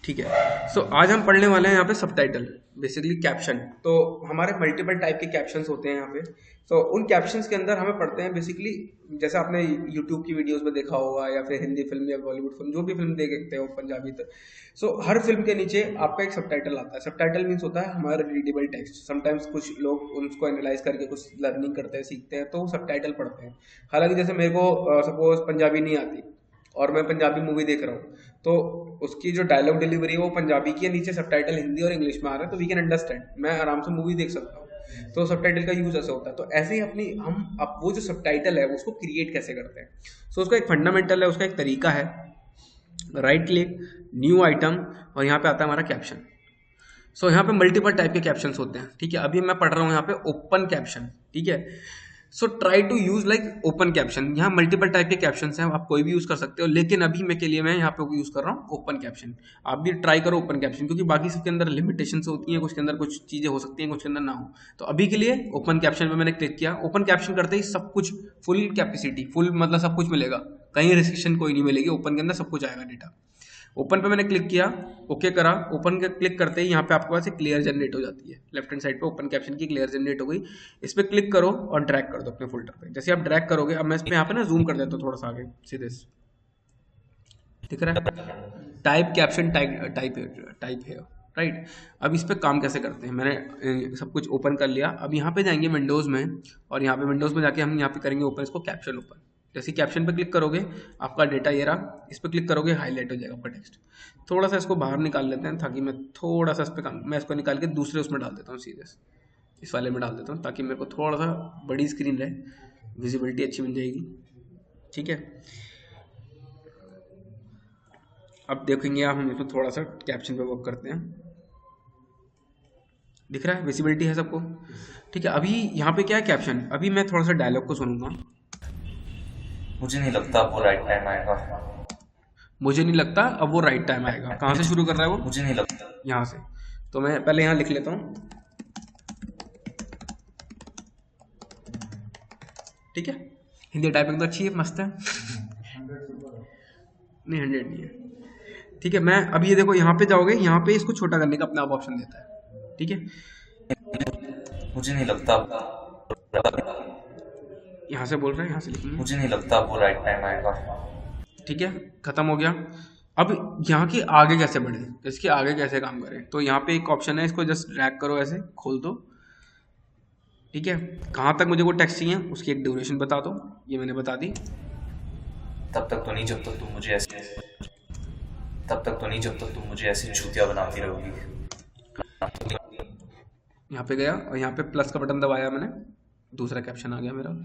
ठीक है। सो आज हम पढ़ने वाले हैं यहाँ पे सबटाइटल, बेसिकली कैप्शन। तो हमारे मल्टीपल टाइप के कैप्शंस होते हैं यहाँ पे। तो उन कैप्शंस के अंदर हमें पढ़ते हैं बेसिकली, जैसे आपने यूट्यूब की वीडियोस में देखा होगा या फिर हिंदी फिल्म या बॉलीवुड फिल्म, जो भी फिल्म देखते हो पंजाबी तक। सो हर फिल्म के नीचे आपका एक सबटाइटल आता है। सबटाइटल मीन्स होता है हमारा रीडेबल टेक्स्ट। समटाइम्स कुछ लोग उनको एनालाइज करके कुछ लर्निंग करते हैं, सीखते हैं, तो सबटाइटल पढ़ते हैं। हालांकि जैसे मेरे को सपोज पंजाबी नहीं आती और मैं पंजाबी मूवी देख रहा हूँ, तो उसकी जो डायलॉग डिलीवरी है वो पंजाबी की है, नीचे सबटाइटल हिंदी और इंग्लिश में आ रहा है, तो वी कैन अंडरस्टैंड, मैं आराम से मूवी देख सकता हूँ। तो सबटाइटल का यूज ऐसा होता है। तो ऐसे ही अपनी हम अब वो जो सबटाइटल है उसको क्रिएट कैसे करते हैं। सो उसका एक फंडामेंटल है, उसका एक तरीका है। राइट क्लिक, न्यू आइटम, और यहाँ पे आता है हमारा कैप्शन। सो यहाँ पे मल्टीपल टाइप के कैप्शंस होते हैं। ठीक है, अभी मैं पढ़ रहा हूँ यहाँ पे ओपन कैप्शन। ठीक है, so try to use like open caption. यहाँ मल्टीपल टाइप के कैप्शन हैं, आप कोई भी यूज कर सकते हो, लेकिन अभी मैं के लिए मैं यहाँ पे यूज कर रहा हूँ ओपन कैप्शन। आप भी ट्राई करो ओपन कैप्शन, क्योंकि बाकी सबके अंदर लिमिटेशंस होती हैं, कुछ के अंदर कुछ चीजें हो सकती हैं, कुछ के अंदर ना हो। तो अभी के लिए ओपन कैप्शन पे मैंने क्लिक किया। ओपन कैप्शन करते ही सब कुछ फुल कैपेसिटी, फुल मतलब सब कुछ मिलेगा, कहीं रिस्ट्रिक्शन कोई नहीं मिलेगी। ओपन के अंदर सब कुछ आएगा डेटा। ओपन पे मैंने क्लिक किया, ओके करा। ओपन के क्लिक करते ही यहाँ पे आपके पास एक क्लियर जनरेट हो जाती है। लेफ्ट हैंड साइड पे ओपन कैप्शन की क्लियर जनरेट हो गई। इस पे क्लिक करो और ड्रैग कर दो अपने फोल्डर पे। जैसे आप ड्रैग करोगे, अब मैं इस पे यहाँ पे ना जूम कर देता हूँ थोड़ा सा आगे, सीधे से दिख रहा है टाइप कैप्शन, टाइप है। राइट, अब इस पे काम कैसे करते हैं। मैंने सब कुछ ओपन कर लिया। अब यहाँ पे जाएंगे विंडोज में, और यहाँ पे विंडोज में जाके हम यहाँ पे करेंगे ओपन इसको, कैप्शन ओपन। जैसे कैप्शन पे क्लिक करोगे आपका डेटा ये रहा, इस पर क्लिक करोगे हाईलाइट हो जाएगा आपका टेक्स्ट। थोड़ा सा इसको बाहर निकाल लेते हैं, ताकि मैं थोड़ा सा इस पर मैं इसको निकाल के दूसरे उसमें डाल देता हूँ, सीधे इस वाले में डाल देता हूँ, ताकि मेरे को थोड़ा सा बड़ी स्क्रीन रहे, विजिबिलिटी अच्छी मिल जाएगी। ठीक है, अब देखेंगे आप, हम इसको थोड़ा सा कैप्शन पे वर्क करते हैं। दिख रहा है, विजिबिलिटी है सबको। ठीक है, अभी यहाँ पे क्या है कैप्शन। अभी मैं थोड़ा सा डायलॉग को सुनूंगा। मुझे नहीं लगता अब वो राइट टाइम आएगा। मुझे नहीं लगता अब वो राइट टाइम आएगा। कहाँ से शुरू कर रहा है वो, मुझे नहीं लगता। यहाँ से। तो मैं पहले यहाँ लिख लेता हूँ। ठीक है, हिंदी टाइपिंग तो अच्छी है, मस्त है। नहीं 100 नहीं है। ठीक है, मैं अब ये देखो यहाँ पे जाओगे, यहाँ पे इसको छोटा करने का अपने आप ऑप्शन देता है। ठीक है, मुझे नहीं लगता यहाँ से बोल रहे हैं, यहाँ से लिखेंगे। मुझे नहीं लगता अब वो राइट टाइम आएगा। ठीक है, खत्म हो गया। अब यहाँ के आगे कैसे बढ़े, इसके आगे कैसे काम करें। तो यहाँ पे एक ऑप्शन है, इसको जस्ट ड्रैग करो, ऐसे खोल दो। ठीक है, कहाँ तक मुझे वो टेक्स्ट चाहिए उसकी एक ड्यूरेशन बता दो, ये मैंने बता दी। तब तक तो नहीं जब तक तुम मुझे ऐसे तब तक तो नहीं जब तक तुम मुझे ऐसी चूतिया बनाती रहोगी। यहाँ पे गया और यहाँ पे प्लस का बटन दबाया मैंने, दूसरा कैप्शन आ गया मेरा।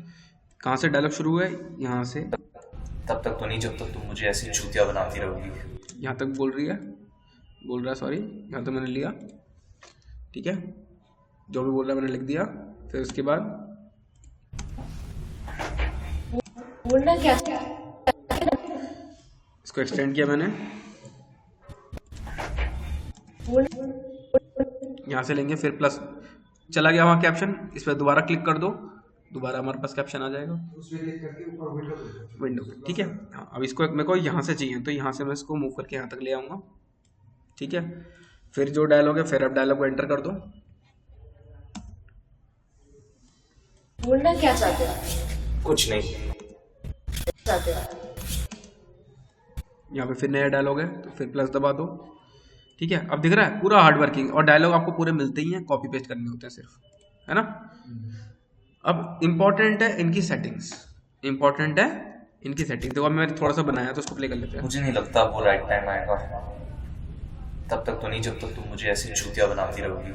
कहाँ से डायलॉग शुरू हुआ है, यहाँ से। तब तक तो नहीं जब तक तुम मुझे ऐसी चूतिया बनाती रहोगी। यहाँ तक बोल रहा है सॉरी, यहाँ तक मैंने लिया। ठीक है, जो भी बोल रहा है मैंने लिख दिया। फिर उसके बाद बोलना क्या, इसको एक्सटेंड किया मैंने। यहाँ से लेंगे, फिर प्लस चला गया वहाँ कैप्शन, इस पर दोबारा क्लिक कर दो, दोबारा हमारे पास कैप्शन आ जाएगा विंडो पे। ठीक है, हाँ, अब इसको मेरे को यहाँ से चाहिए, तो यहाँ से मैं इसको मूव करके यहाँ तक ले आऊँगा। ठीक है, फिर जो डायलॉग है, फिर अब डायलॉग को एंटर कर दो। बोलना क्या चाहते हो, कुछ नहीं। चाहते हो। यहाँ पे फिर नया डायलॉग है, तो फिर प्लस दबा दो। ठीक है, अब दिख रहा है पूरा हार्ड वर्किंग, और डायलॉग आपको पूरे मिलते ही हैं, कॉपी पेस्ट करने होते हैं सिर्फ, है ना। अब इम्पोर्टेंट है इनकी सेटिंग्स, देखो अब मैंने थोड़ा सा बनाया, तो उसको प्ले कर लेते हैं। मुझे नहीं लगता अब वो राइट टाइम आएगा। तब तक तो नहीं जब तक तुम मुझे ऐसी चूतिया बनाती रहोगी।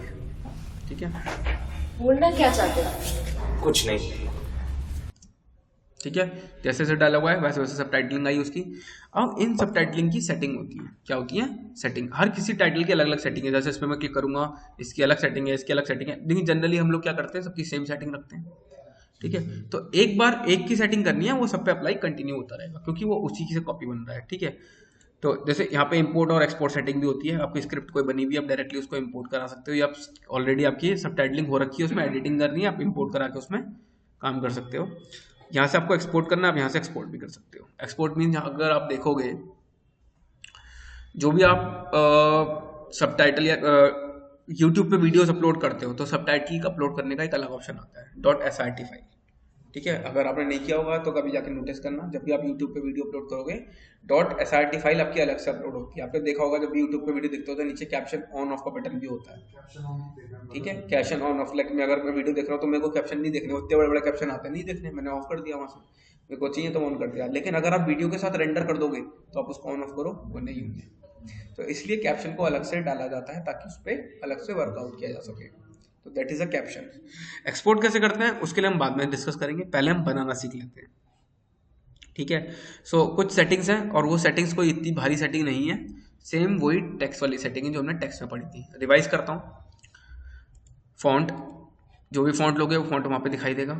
ठीक है, बोलना क्या चाहते हो, कुछ नहीं। ठीक है, जैसे जैसे डायलॉग आया वैसे वैसे सब टाइटलिंग आई उसकी। अब इन सब टाइटलिंग की सेटिंग होती है, क्या होती है सेटिंग। हर किसी टाइटल की अलग अलग सेटिंग है। जैसे इस पर मैं क्लिक करूंगा, इसकी अलग सेटिंग है, इसकी अलग सेटिंग है, लेकिन जनरली हम लोग क्या करते हैं, सबकी सेम सेटिंग रखते हैं। ठीक है, तो एक बार एक की सेटिंग करनी है, वो सब पे अप्लाई कंटिन्यू होता रहेगा, क्योंकि वो उसी की से कॉपी बन रहा है। ठीक है, तो जैसे यहाँ पे इंपोर्ट और एक्सपोर्ट सेटिंग भी होती है। आपकी स्क्रिप्ट कोई बनी हुई है, आप डायरेक्टली उसको इंपोर्ट करा सकते हो, या ऑलरेडी आपकी सब टाइटलिंग हो रखी है, उसमें एडिटिंग करनी है, आप इंपोर्ट करा के उसमें काम कर सकते हो। यहाँ से आपको एक्सपोर्ट करना है, आप यहाँ से एक्सपोर्ट भी कर सकते हो। एक्सपोर्ट मीन अगर आप देखोगे जो भी आप सबटाइटल या यूट्यूब पे वीडियोस अपलोड करते हो तो सबटाइटल का अपलोड करने का एक अलग ऑप्शन आता है .srt फाइल। ठीक है, अगर आपने नहीं किया होगा तो कभी जाके नोटिस करना, जब भी आप यूट्यूब पे वीडियो अपलोड करोगे .srt फाइल आपकी अलग से अपलोड होती है। आपने देखा होगा जब भी यूट्यूब पे वीडियो देखते हो तो नीचे कैप्शन ऑन ऑफ का बटन भी होता है। ठीक है, कैप्शन ऑन ऑफ, लाइक मैं अगर वीडियो देख रहा हूँ तो मेरे को कैप्शन नहीं देखने, उतने बड़े बड़े कैप्शन आते नहीं देखने, मैंने ऑफ कर दिया वहाँ से, मेरे को चाहिए तो ऑन कर दिया। लेकिन अगर आप वीडियो के साथ रेंडर कर दोगे तो आप उसको ऑन ऑफ करो, वो नहीं होंगे। तो इसलिए कैप्शन को अलग से डाला जाता है ताकि उस पर अलग से वर्कआउट किया जा सके। तो that is a caption. Export कैसे करते हैं उसके लिए हम बाद में डिस्कस करेंगे, पहले हम बनाना सीख लेते हैं। ठीक है, सो कुछ सेटिंग्स हैं और वो सेटिंग्स कोई इतनी भारी सेटिंग नहीं है, सेम वही टेक्स्ट वाली सेटिंग है जो हमने टेक्स्ट में पढ़ी थी। रिवाइज करता हूँ। फॉन्ट, जो भी फॉन्ट लोगे वो फॉन्ट वहाँ पे दिखाई देगा।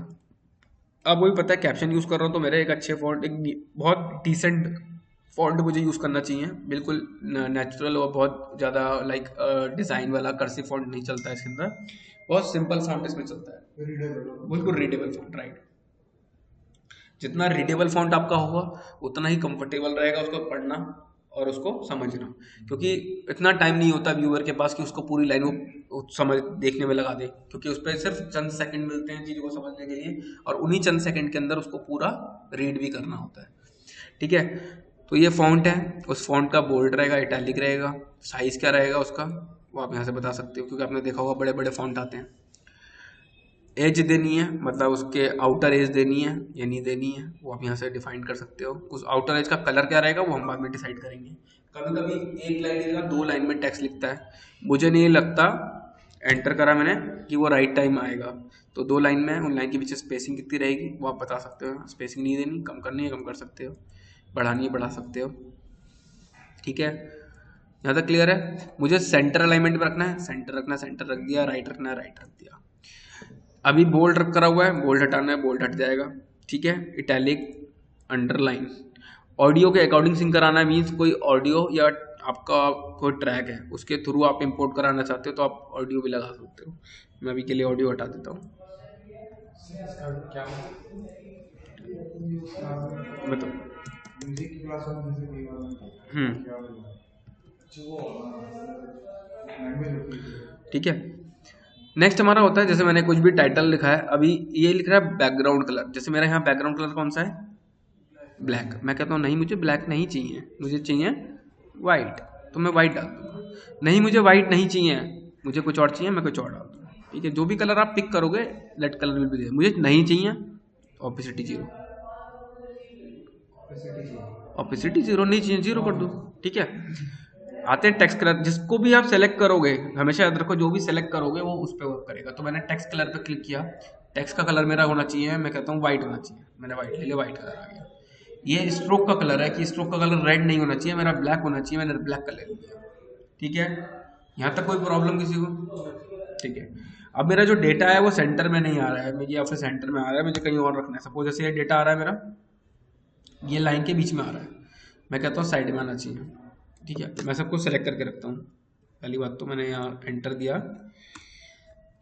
अब वही पता है कैप्शन यूज़ कर रहा हूँ तो मेरे एक अच्छे फॉन्ट, एक बहुत डिसेंट फॉन्ट मुझे यूज़ करना चाहिए, बिल्कुल नेचुरल और बहुत ज़्यादा लाइक डिज़ाइन वाला कर्सिव फॉन्ट नहीं चलता है इसके अंदर, बहुत सिंपल फॉन्ट इसमें चलता है, बिल्कुल रीडेबल फॉन्ट। राइट, जितना रीडेबल फॉन्ट आपका होगा उतना ही कंफर्टेबल रहेगा उसको पढ़ना और उसको समझना, क्योंकि इतना टाइम नहीं होता व्यूअर के पास कि उसको पूरी लाइन वो समझ देखने में लगा दे, क्योंकि उस पर सिर्फ चंद सेकंड मिलते हैं चीज़ों को समझने के लिए, और उन्हीं चंद सेकंड के अंदर उसको पूरा रीड भी करना होता है। ठीक है, तो ये फॉन्ट है, उस फॉन्ट का बोल्ड रहेगा, इटैलिक रहेगा, साइज़ क्या रहेगा उसका वो आप यहाँ से बता सकते हो, क्योंकि आपने देखा होगा बड़े बड़े फॉन्ट आते हैं। एज देनी है, मतलब उसके आउटर एज देनी है या नहीं देनी है वो आप यहाँ से डिफाइन कर सकते हो। उस आउटर एज का कलर क्या रहेगा वो हम बाद में डिसाइड करेंगे। कभी कभी एक लाइन की जगह 2 लाइन में टेक्स्ट लिखता है, मुझे नहीं लगता, एंटर करा मैंने, कि वो राइट टाइम आएगा, तो 2 लाइन में उन लाइन के पीछे स्पेसिंग कितनी रहेगी वो आप बता सकते हो। स्पेसिंग नहीं देनी, कम करनी है कम कर सकते हो, बढ़ानी है बढ़ा सकते हो। ठीक है, यहाँ तक क्लियर है। मुझे सेंटर अलाइनमेंट में रखना है, सेंटर रखना है, सेंटर रख दिया, राइट रखना है, राइट रख दिया। अभी बोल्ड रख करा हुआ है, बोल्ड हटाना है, बोल्ड हट जाएगा। ठीक है, इटैलिक, अंडरलाइन। ऑडियो के अकॉर्डिंग सिंक कराना है, मीन्स कोई ऑडियो या आपका कोई ट्रैक है उसके थ्रू आप इंपोर्ट कराना चाहते हो तो आप ऑडियो भी लगा सकते हो। मैं अभी के लिए ऑडियो हटा देता हूँ। ठीक है, नेक्स्ट हमारा होता है, जैसे मैंने कुछ भी टाइटल लिखा है, अभी ये लिख रहा है बैकग्राउंड कलर, जैसे मेरा यहाँ बैकग्राउंड कलर कौन सा है, ब्लैक। मैं कहता हूँ नहीं मुझे ब्लैक नहीं चाहिए, मुझे चाहिए वाइट, तो मैं वाइट डाल दूँगा। नहीं मुझे वाइट नहीं चाहिए, मुझे कुछ और चाहिए, मैं कुछ और डाल दूँगा। ठीक है, जो भी कलर आप पिक करोगे let colour will be there. मुझे नहीं चाहिए, ऑपेसिटी 0, ऑपेसिटी 0 नहीं चाहिए, 0 कर दो। ठीक है, आते हैं टेक्स्ट कलर, जिसको भी आप सेलेक्ट करोगे हमेशा याद रखो जो भी सेलेक्ट करोगे वो उस पर वर्क करेगा। तो मैंने टेक्स्ट कलर पे क्लिक किया, टेक्स्ट का कलर मेरा होना चाहिए, मैं कहता हूँ वाइट होना चाहिए, मैंने वाइट ले लिया, वाइट कलर आ गया। ये स्ट्रोक का कलर है कि स्ट्रोक का कलर रेड नहीं होना चाहिए, मेरा ब्लैक होना चाहिए, मैंने ब्लैक कलर ले लिया। ठीक है, यहाँ तक कोई प्रॉब्लम किसी को? ठीक है, अब मेरा जो डेटा है वो सेंटर में नहीं आ रहा है, मुझे या फिर सेंटर में आ रहा है, मुझे कहीं और रखना है। सपोज जैसे ये डेटा आ रहा है मेरा, ये लाइन के बीच में आ रहा है, मैं कहता हूँ साइड में आना चाहिए। ठीक है, मैं सबको सेलेक्ट करके रखता हूँ। पहली बात तो मैंने यहाँ एंटर दिया,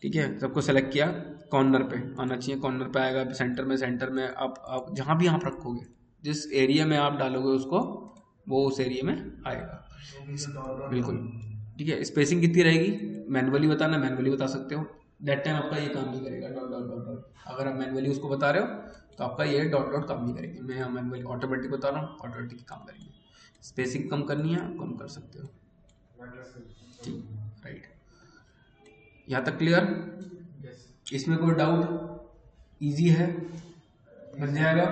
ठीक है, सबको सेलेक्ट किया, कॉर्नर पे आना चाहिए, कॉर्नर पे आएगा, सेंटर में आप जहाँ भी आप रखोगे, जिस एरिया में आप डालोगे उसको, वो उस एरिया में आएगा। बिल्कुल। ठीक है, स्पेसिंग कितनी रहेगी मैनुअली बताना, मैनुअली बता सकते हो, दैट टाइम आपका ये काम नहीं करेगा डॉट डॉट डॉट डॉट। अगर आप मैनुअली उसको बता रहे हो तो आपका ये डॉट डॉट काम नहीं करेगी। मैं यहाँ मैनुअली ऑटोमेटिक बता रहा हूँ, ऑटोमेटिक काम करेंगे। स्पेसिंग कम करनी है कम कर सकते हो। ठीक, राइट, यहाँ तक क्लियर? इसमें कोई डाउट? इजी है, बन जाएगा।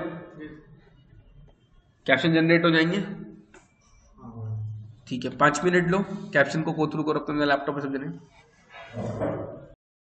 कैप्शन जनरेट हो जाएंगे। ठीक है, 5 मिनट लो, कैप्शन को गो थ्रू करो अपने लैपटॉप पे समझने।